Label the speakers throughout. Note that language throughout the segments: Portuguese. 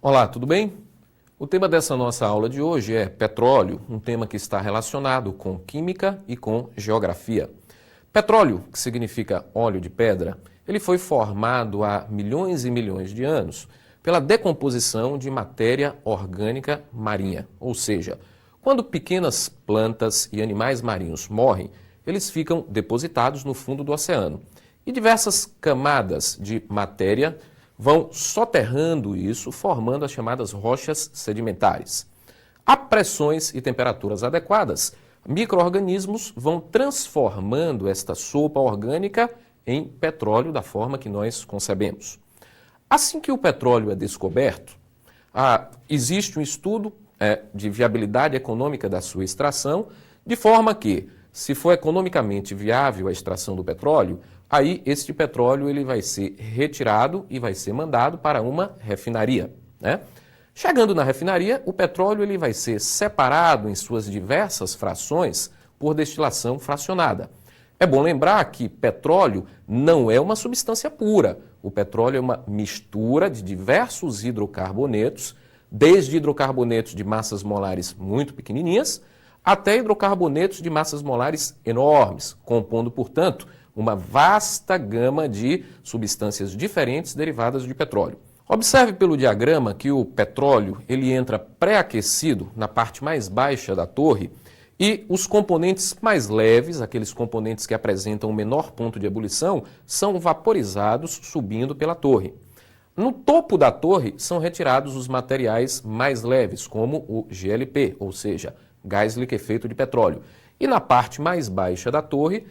Speaker 1: Olá, tudo bem? O tema dessa nossa aula de hoje é petróleo, um tema que está relacionado com química e com geografia. Petróleo, que significa óleo de pedra, ele foi formado há milhões e milhões de anos pela decomposição de matéria orgânica marinha, ou seja, quando pequenas plantas e animais marinhos morrem, eles ficam depositados no fundo do oceano e diversas camadas de matéria vão soterrando isso, formando as chamadas rochas sedimentares. A pressões e temperaturas adequadas, micro-organismos vão transformando esta sopa orgânica em petróleo da forma que nós concebemos. Assim que o petróleo é descoberto, existe um estudo de viabilidade econômica da sua extração, de forma que, se for economicamente viável a extração do petróleo, aí este petróleo ele vai ser retirado e vai ser mandado para uma refinaria, né? Chegando na refinaria, o petróleo ele vai ser separado em suas diversas frações por destilação fracionada. É bom lembrar que petróleo não é uma substância pura. O petróleo é uma mistura de diversos hidrocarbonetos, desde hidrocarbonetos de massas molares muito pequenininhas até hidrocarbonetos de massas molares enormes, compondo, portanto, uma vasta gama de substâncias diferentes derivadas de petróleo. Observe pelo diagrama que o petróleo ele entra pré-aquecido na parte mais baixa da torre e os componentes mais leves, aqueles componentes que apresentam o menor ponto de ebulição, são vaporizados subindo pela torre. No topo da torre são retirados os materiais mais leves, como o GLP, ou seja, gás liquefeito de petróleo. E na parte mais baixa da torre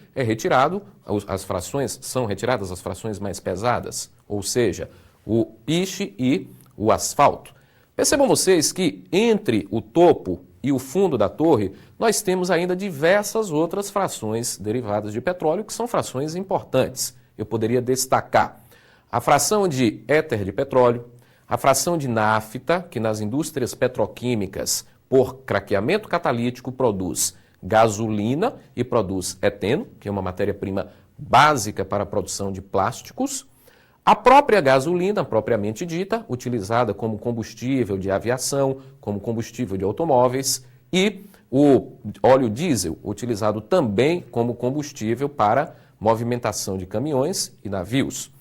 Speaker 1: são retiradas as frações mais pesadas, ou seja, o piche e o asfalto. Percebam vocês que entre o topo e o fundo da torre, nós temos ainda diversas outras frações derivadas de petróleo, que são frações importantes. Eu poderia destacar a fração de éter de petróleo, a fração de nafta, que nas indústrias petroquímicas, por craqueamento catalítico, produz gasolina e produz eteno, que é uma matéria-prima básica para a produção de plásticos. A própria gasolina, propriamente dita, utilizada como combustível de aviação, como combustível de automóveis, e o óleo diesel, utilizado também como combustível para movimentação de caminhões e navios.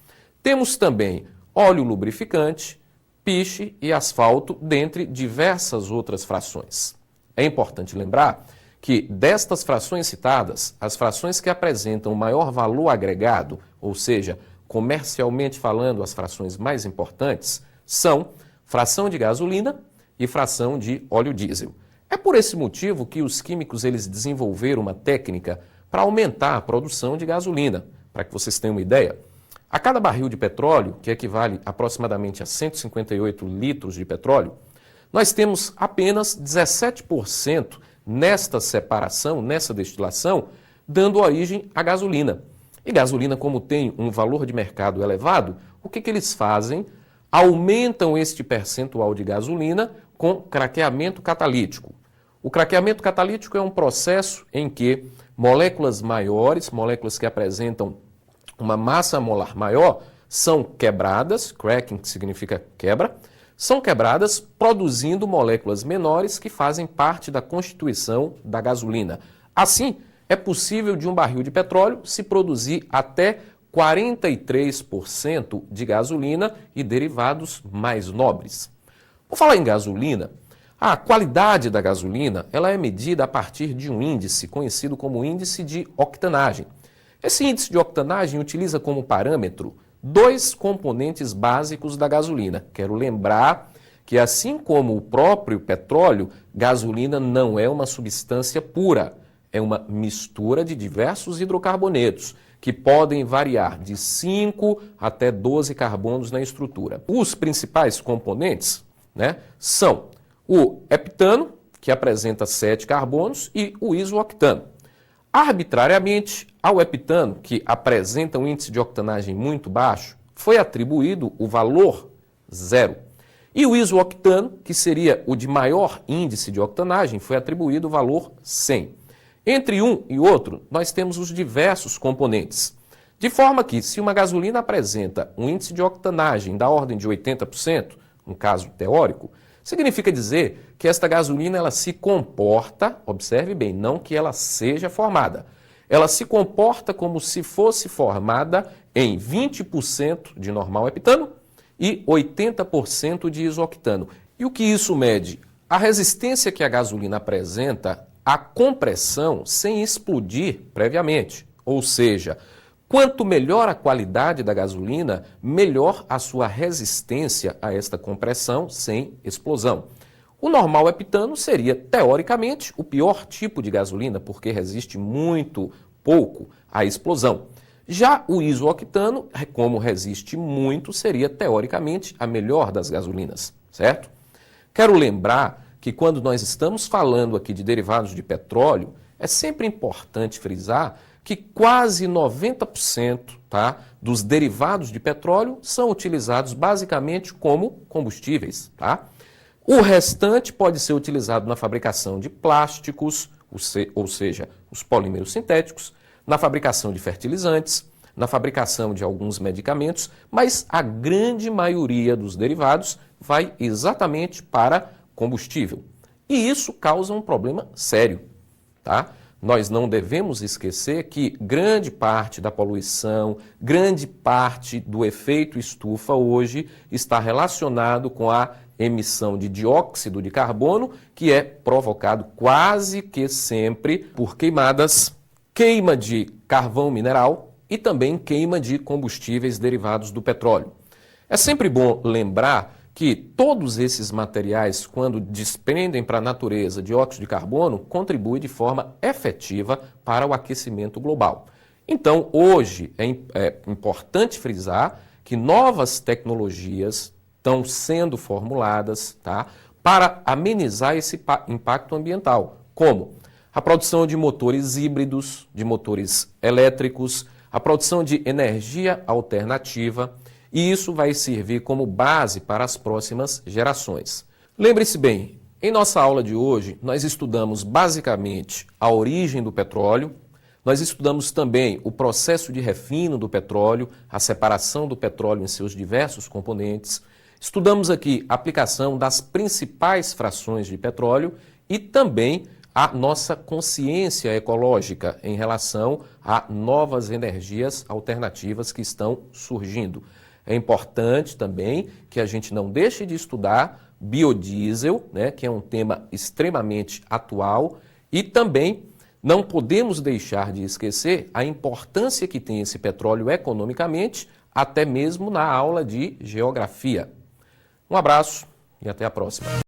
Speaker 1: Temos também óleo lubrificante, piche e asfalto, dentre diversas outras frações. É importante lembrar que destas frações citadas, as frações que apresentam maior valor agregado, ou seja, comercialmente falando, as frações mais importantes, são fração de gasolina e fração de óleo diesel. É por esse motivo que os químicos eles desenvolveram uma técnica para aumentar a produção de gasolina. Para que vocês tenham uma ideia, a cada barril de petróleo, que equivale aproximadamente a 158 litros de petróleo, nós temos apenas 17% nesta separação, nessa destilação, dando origem à gasolina. E gasolina, como tem um valor de mercado elevado, o que eles fazem? Aumentam este percentual de gasolina com craqueamento catalítico. O craqueamento catalítico é um processo em que moléculas maiores, moléculas que apresentam uma massa molar maior, são quebradas, cracking que significa quebra, são quebradas produzindo moléculas menores que fazem parte da constituição da gasolina. Assim, é possível de um barril de petróleo se produzir até 43% de gasolina e derivados mais nobres. Por falar em gasolina, a qualidade da gasolina ela é medida a partir de um índice conhecido como índice de octanagem. Esse índice de octanagem utiliza como parâmetro dois componentes básicos da gasolina. Quero lembrar que, assim como o próprio petróleo, gasolina não é uma substância pura, é uma mistura de diversos hidrocarbonetos, que podem variar de 5 até 12 carbonos na estrutura. Os principais componentes, são o heptano, que apresenta 7 carbonos, e o isooctano. Arbitrariamente, ao heptano, que apresenta um índice de octanagem muito baixo, foi atribuído o valor 0. E o isooctano, que seria o de maior índice de octanagem, foi atribuído o valor 100. Entre um e outro, nós temos os diversos componentes. De forma que, se uma gasolina apresenta um índice de octanagem da ordem de 80%, um caso teórico, significa dizer que esta gasolina ela se comporta, observe bem, não que ela seja formada, ela se comporta como se fosse formada em 20% de normal heptano e 80% de isoctano. E o que isso mede? A resistência que a gasolina apresenta à compressão sem explodir previamente. Ou seja, quanto melhor a qualidade da gasolina, melhor a sua resistência a esta compressão sem explosão. O normal heptano seria, teoricamente, o pior tipo de gasolina, porque resiste muito pouco à explosão. Já o isoctano, como resiste muito, seria, teoricamente, a melhor das gasolinas, certo? Quero lembrar que quando nós estamos falando aqui de derivados de petróleo, é sempre importante frisar que quase 90%, dos derivados de petróleo são utilizados basicamente como combustíveis, O restante pode ser utilizado na fabricação de plásticos, ou seja, os polímeros sintéticos, na fabricação de fertilizantes, na fabricação de alguns medicamentos, mas a grande maioria dos derivados vai exatamente para combustível. E isso causa um problema sério, Nós não devemos esquecer que grande parte da poluição, grande parte do efeito estufa hoje está relacionado com a emissão de dióxido de carbono, que é provocado quase que sempre por queimadas, queima de carvão mineral e também queima de combustíveis derivados do petróleo. É sempre bom lembrar que todos esses materiais, quando desprendem para a natureza dióxido de carbono, contribuem de forma efetiva para o aquecimento global. Então, hoje é importante frisar que novas tecnologias estão sendo formuladas para amenizar esse impacto ambiental, como a produção de motores híbridos, de motores elétricos, a produção de energia alternativa, e isso vai servir como base para as próximas gerações. Lembre-se bem, em nossa aula de hoje, nós estudamos basicamente a origem do petróleo, nós estudamos também o processo de refino do petróleo, a separação do petróleo em seus diversos componentes, estudamos aqui a aplicação das principais frações de petróleo e também a nossa consciência ecológica em relação a novas energias alternativas que estão surgindo. É importante também que a gente não deixe de estudar biodiesel, que é um tema extremamente atual, e também não podemos deixar de esquecer a importância que tem esse petróleo economicamente, até mesmo na aula de geografia. Um abraço e até a próxima.